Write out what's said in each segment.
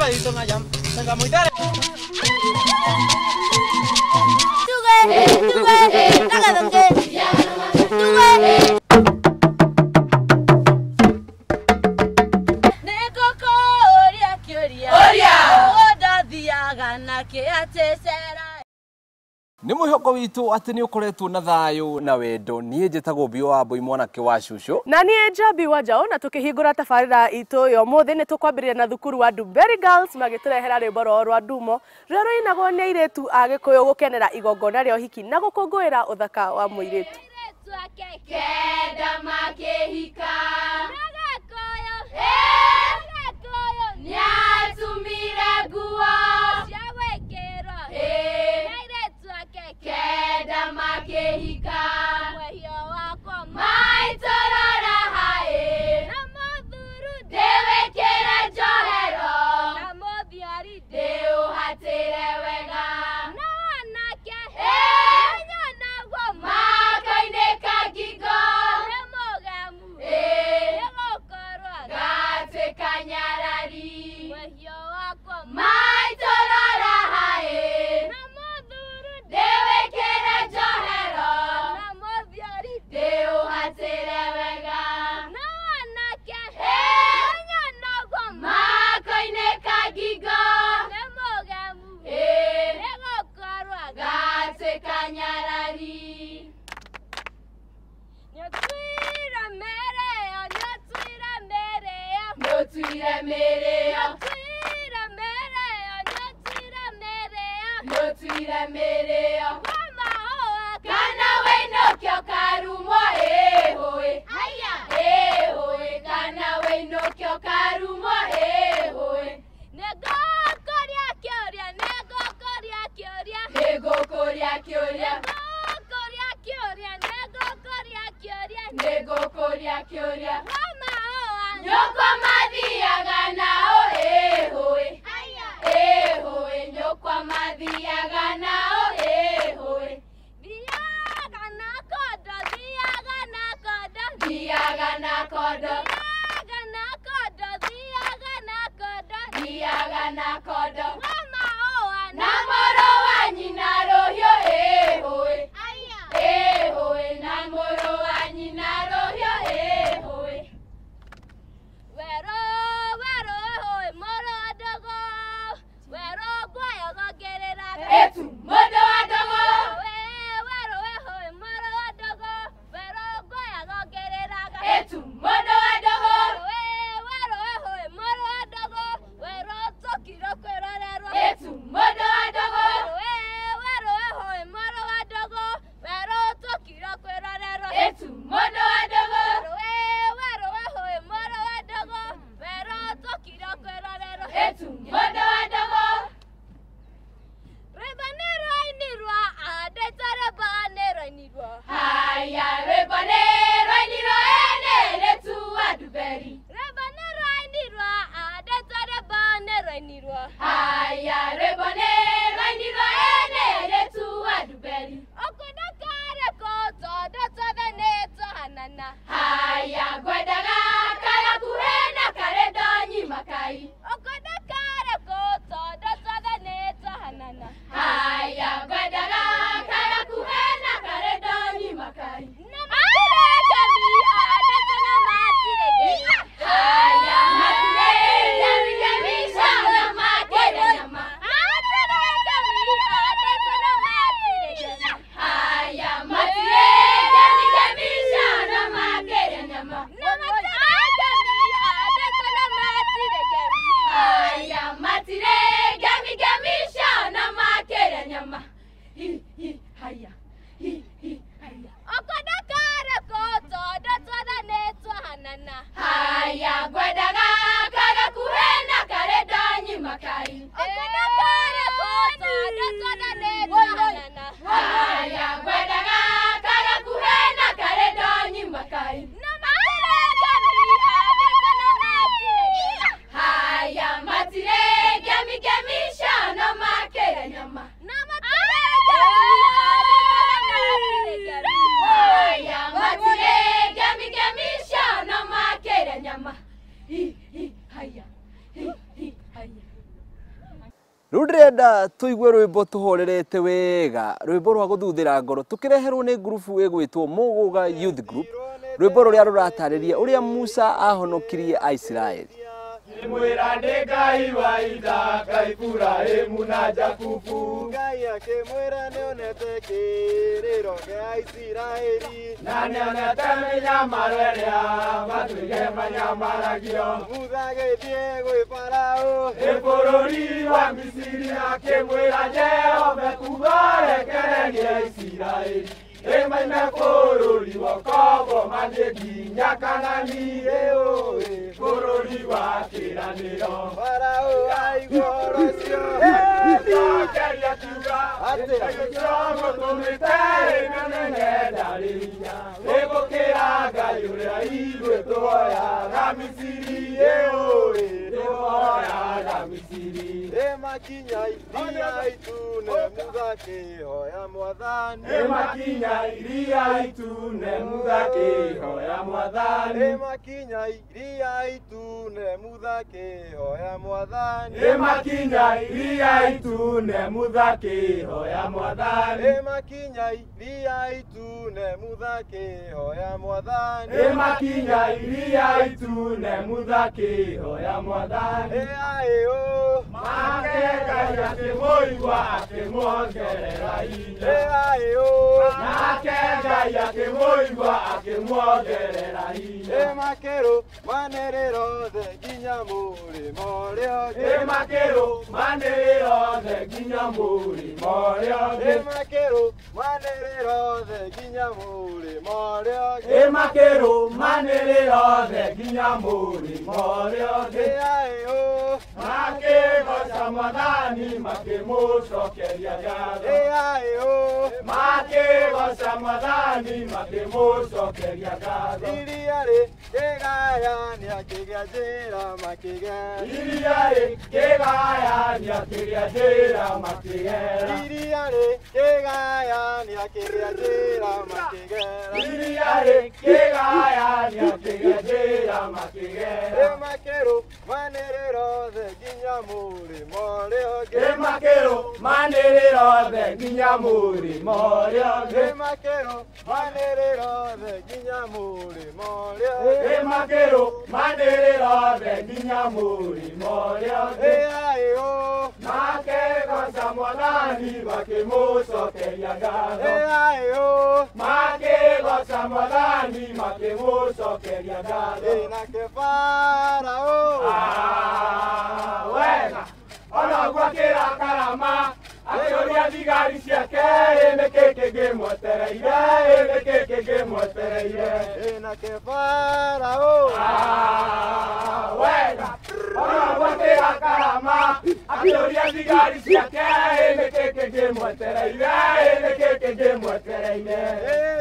pedito una jam. Venga, muy tarde. Nĩ mwĩhoko witũ atĩ nĩ ũkoretwo na thayũ na wendo. Niĩ njĩtagwo Bio wa Mbui mwanake wa Cucu. Na niĩ Njambi wa Njaũ, na tũkĩhingũra tabarĩra itũ yo mũthĩ nĩ tũkwambĩrĩria na thukuru wa Duberry Girls magĩtũrehera rwĩmbo rwao rwa Ndumo rũrĩa rũinagwo nĩ airĩtu a Gĩkũyũ gũkenera igongona rĩa ũhiki na gũkũngũĩra ũthaka wa mũirĩtu. Rudrenda tuigwe rwimbo tuhorerete wega rwimbo rwa guthuthira ngoro tukireherwo ni grupu igwitwo Muguga Youth Group rwimbo ruria ruratariria uria Musa ahonokirie Aisraeli Mwira ngai wa ithaka Iburahĩmu na Jakubu Ngai akĩmwĩra nĩonete kĩrĩro gĩa Isiraeli na nĩonete mĩnyamaro ĩrĩa matuire manyamaragio Musa agĩthiĩ gwĩ Faraũ bũrũri wa Misiri akĩmwĩra Jehova kuuga rekereria Isiraeli Emaime bũrũri wa Kobo mathiĩ nginya Kanani bũrũri wa kĩĩranĩro Faraũ aigua ũhoro ũcio Ngai akiuga atĩ gũtũmĩte nĩmenye ndarĩ hinya gũkĩra Ngai ũrĩa ithuĩ tuoyaga Misiri tuoyaga Misiri Emakinya iria itune Musa akĩhoya Mwathani Emakinya iria itune Musa akĩhoya Mwathani Emakinya iria itune Musa akĩhoya Mwathani Emakinya iria itune Musa akĩhoya Mwathani Emakinya iria itune Musa akĩhoya Mwathani Emakinya iria itune Musa akĩhoya Mwathani Make Ngai akĩmũigua akĩmuongerera hinya Nake Ngai akĩmũigua akĩmuongerera hinya Makĩrũmanĩrĩra othe nginya mũrĩmo ũrĩa ũngĩ Makĩrũmanĩrĩra othe nginya mũrĩmo ũrĩa ũngĩ Makĩrũmanĩrĩra othe nginya mũrĩmo ũrĩa ũngĩ Makĩrũmanĩrĩra othe nginya mũrĩmo ũrĩa ũngĩ Makĩgoca Mwathani makĩmũcokeria ngatho Makĩgoca Mwathani makĩmũcokeria ngatho Iria rĩkĩgayania kĩgĩa njĩra makĩgera Iria rĩkĩgayania kĩgĩa njĩra makĩgera Iria rĩkĩgayania kĩgĩa njĩra makĩgera Iria rĩkĩgayania kĩgĩa njĩra makĩgera Makĩrũmanĩrĩra othe nginya mũrĩmo ũrĩa ũngĩ Makĩrũmanĩrĩra othe nginya mũrĩmo ũrĩa ũngĩ Makĩrũmanĩrĩra othe nginya mũrĩmo ũrĩa ũngĩ Makĩrũmanĩrĩra othe nginya mũrĩmo ũrĩa ũngĩ Makĩgoca Mwathani makĩmũcokeria ngatho Makĩgoca Mwathani makĩmũcokeria ngatho Nake Faraũ wega ona ũguo akĩrakara akĩũria thigari ciake nĩkĩ kĩngĩmwetereire nĩkĩ kĩngĩmwetereire nake Faraũ wega ona ũguo akĩrakara akĩũria thigari ciake nĩkĩ kĩngĩmwetereire nĩkĩ kĩngĩmwetereire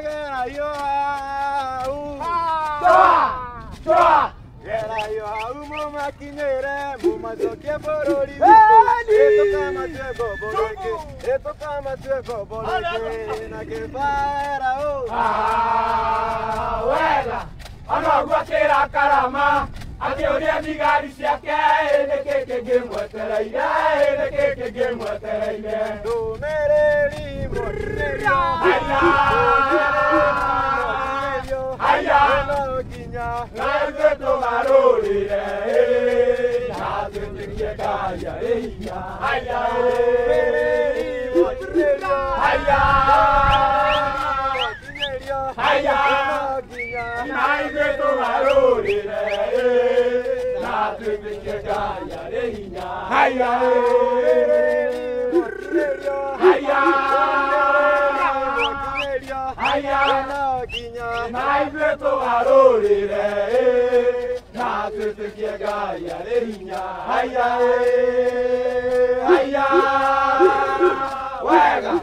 gerayo hau Gerayo hau mũmakinyĩre mũmacokie bũrũri witũ ĩtũkamatue ngombo rĩngĩ nake Faraũ wega ona ũguo akĩrakara akĩũria thigari ciake nĩkĩ kĩngĩmwetereire nĩkĩ kĩngĩmwetereire ndũmĩrĩri mũtinĩrio haya no nginya na ithuĩ tũgarũrĩre na twĩtĩkie Ngai arĩ hinya haya haya na ithuĩ tũgarũrĩre na twĩtĩkie Ngai arĩ hinya haya na ithuĩ tũgarũrĩre na twĩtĩkie Ngai arĩ hinya haya wega